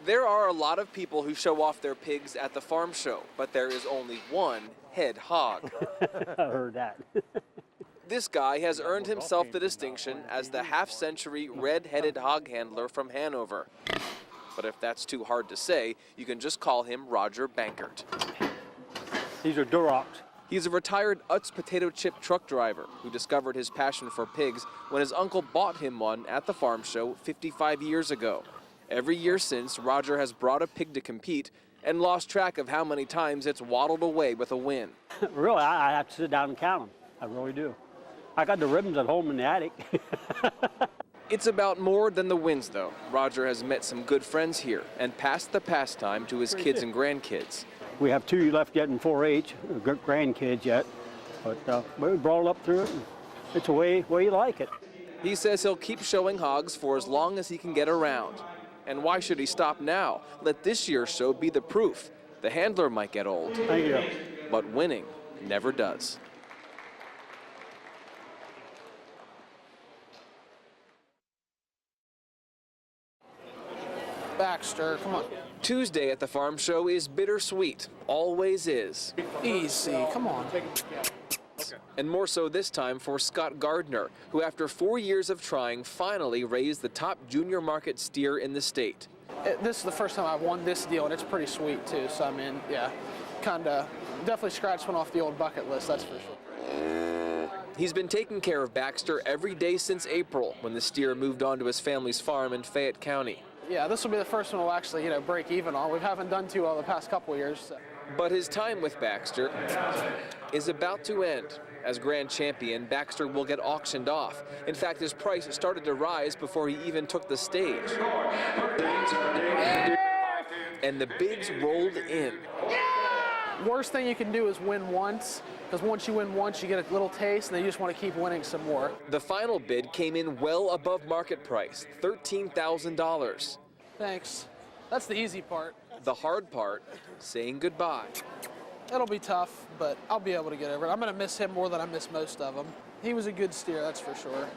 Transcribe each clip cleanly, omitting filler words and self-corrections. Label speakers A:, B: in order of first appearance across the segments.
A: There are a lot of people who show off their pigs at the farm show, but there is only one head hog.
B: I heard that.
A: This guy has earned himself the distinction as the half-century red-headed hog handler from Hanover. But if that's too hard to say, you can just call him Roger Bankert.
B: These are Durocs.
A: He's a retired Utz potato chip truck driver who discovered his passion for pigs when his uncle bought him one at the farm show 55 years ago. Every year since, Roger has brought a pig to compete and lost track of how many times it's waddled away with a win.
B: Really, I have to sit down and count them. I really do. I got the ribbons at home in the attic.
A: It's about more than the wins, though. Roger has met some good friends here and passed the pastime to his kids and grandkids.
B: We have 2 left yet in 4-H, grandkids yet, but we brought it up through it. And it's the way you like it.
A: He says he'll keep showing hogs for as long as he can get around. And why should he stop now? Let this year's show be the proof. The handler might get old,
B: Thank you.
A: but winning never does.
C: Baxter, come on.
A: Tuesday at the farm show is bittersweet, always is.
C: Easy, come on.
A: And more so this time for Scott Gardner, who after 4 years of trying finally raised the top junior market steer in the state.
C: This is the first time I've won this deal, and it's pretty sweet too, so I mean, yeah, definitely scratched one off the old bucket list, that's for sure.
A: He's been taking care of Baxter every day since April, when the steer moved on to his family's farm in Fayette County.
C: Yeah, this will be the first one we'll actually, break even on. We haven't done too well the past couple of years. So.
A: But his time with Baxter is about to end. As grand champion, Baxter will get auctioned off. In fact, his price started to rise before he even took the stage. And the bids rolled in.
C: Worst thing you can do is win once, because once you win once, you get a little taste, and then you just want to keep winning some more.
A: The final bid came in well above market price, $13,000.
C: Thanks. That's the easy part.
A: The hard part, saying goodbye.
C: It'll be tough, but I'll be able to get over it. I'm going to miss him more than I miss most of them. He was a good steer, that's for sure.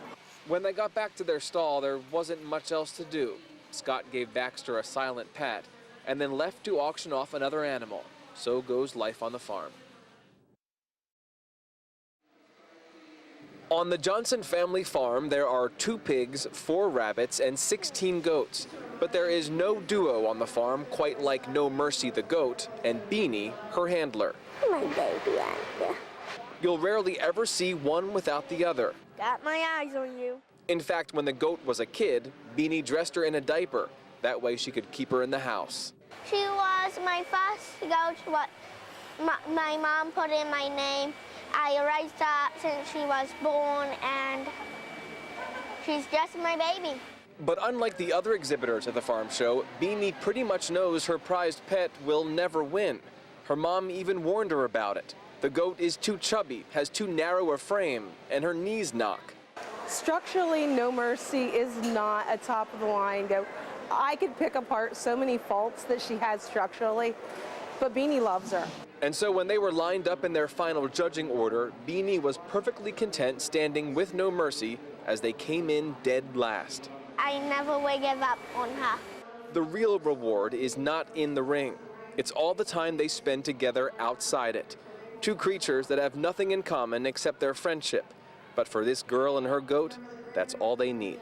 A: When they got back to their stall, there wasn't much else to do. Scott gave Baxter a silent pat and then left to auction off another animal. So goes life on the farm. On the Johnson family farm, there are 2 pigs, 4 rabbits, and 16 goats. But there is no duo on the farm quite like No Mercy the goat and Beanie, her handler.
D: My baby actor.
A: You'll rarely ever see one without the other.
D: Got my eyes on you.
A: In fact, when the goat was a kid, Beanie dressed her in a diaper. That way she could keep her in the house.
D: She was my first goat, what my mom put in my name. I raised her since she was born, and she's just my baby.
A: But unlike the other exhibitors at the farm show, Beanie pretty much knows her prized pet will never win. Her mom even warned her about it. The goat is too chubby, has too narrow a frame, and her knees knock.
E: Structurally, No Mercy is not a top-of-the-line goat. I could pick apart so many faults that she has structurally, but Beanie loves her.
A: And so when they were lined up in their final judging order, Beanie was perfectly content standing with No Mercy as they came in dead last.
D: I never will give up on her.
A: The real reward is not in the ring. It's all the time they spend together outside it. 2 creatures that have nothing in common except their friendship. But for this girl and her goat, that's all they need.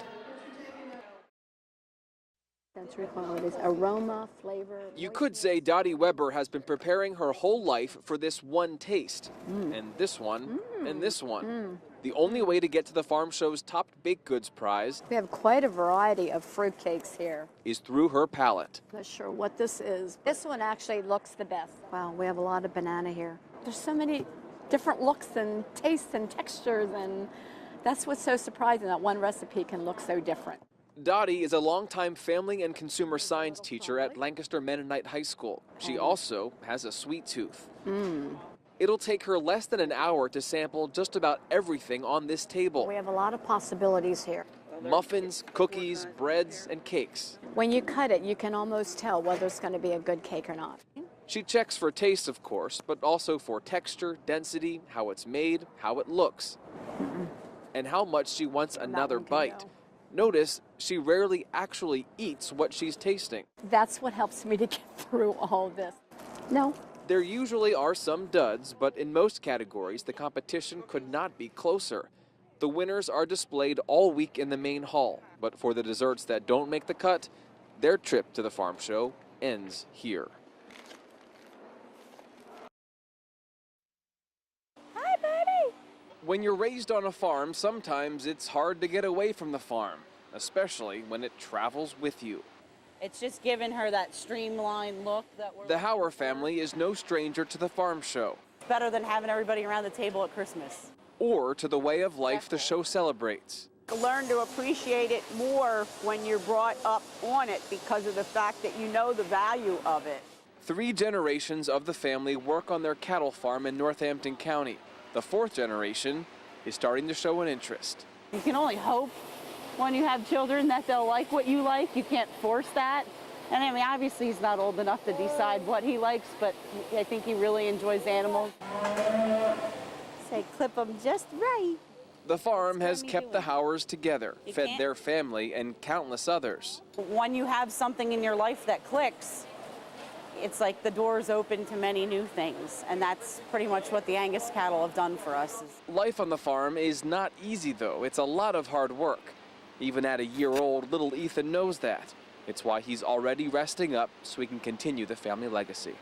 F: Sensory qualities, aroma, flavor.
A: You could say Dottie Weber has been preparing her whole life for this one taste, and this one, and this one. The only way to get to the farm show's top baked goods prize
F: We have quite a variety of fruitcakes here.
A: is through her palate.
F: Not sure what this is. This one actually looks the best. Wow, we have a lot of banana here. There's so many different looks and tastes and textures, and that's what's so surprising, that one recipe can look so different.
A: Dottie is a longtime family and consumer science teacher at Lancaster Mennonite High School. She also has a sweet tooth. It'll take her less than an hour to sample just about everything on this table.
F: We have a lot of possibilities here.
A: Muffins, cookies, breads, and cakes.
F: When you cut it, you can almost tell whether it's going to be a good cake or not.
A: She checks for taste, of course, but also for texture, density, how it's made, how it looks, and how much she wants another
F: one can
A: bite.
F: go.
A: Notice she rarely actually eats what she's tasting.
F: That's what helps me to get through all of this. No.
A: There usually are some duds, but in most categories, the competition could not be closer. The winners are displayed all week in the main hall, but for the desserts that don't make the cut, their trip to the farm show ends here.
F: Hi, buddy.
A: When you're raised on a farm, sometimes it's hard to get away from the farm, especially when it travels with you.
G: It's just giving her that streamlined look that we're...
A: The Hauer family is no stranger to the farm show.
G: It's better than having everybody around the table at Christmas.
A: Or to the way of life the show celebrates.
H: Learn to appreciate it more when you're brought up on it because of the fact that you know the value of it.
A: 3 generations of the family work on their cattle farm in Northampton County. The 4th generation is starting to show an interest.
G: You can only hope when you have children that they'll like what you like. You can't force that. And I mean, obviously he's not old enough to decide what he likes, but I think he really enjoys animals.
H: Say, clip them just right.
A: The farm has kept the Hauers together, fed their family and countless others.
G: When you have something in your life that clicks, it's like the door's open to many new things, and that's pretty much what the Angus cattle have done for us.
A: Life on the farm is not easy, though. It's a lot of hard work. Even at a year old, little Ethan knows that. It's why he's already resting up so he can continue the family legacy.